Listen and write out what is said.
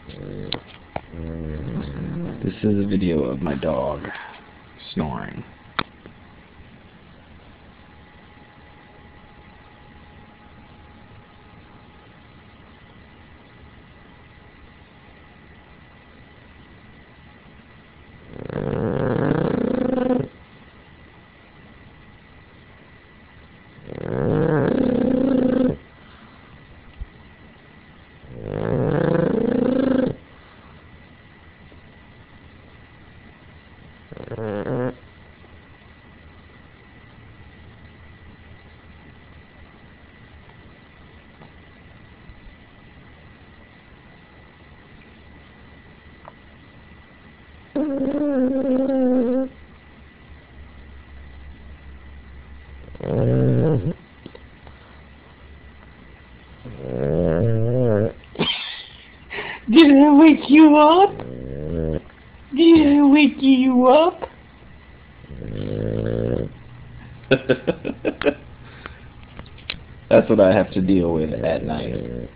This is a video of my dog snoring. Did I wake you up? Did I wake you up? That's what I have to deal with at night.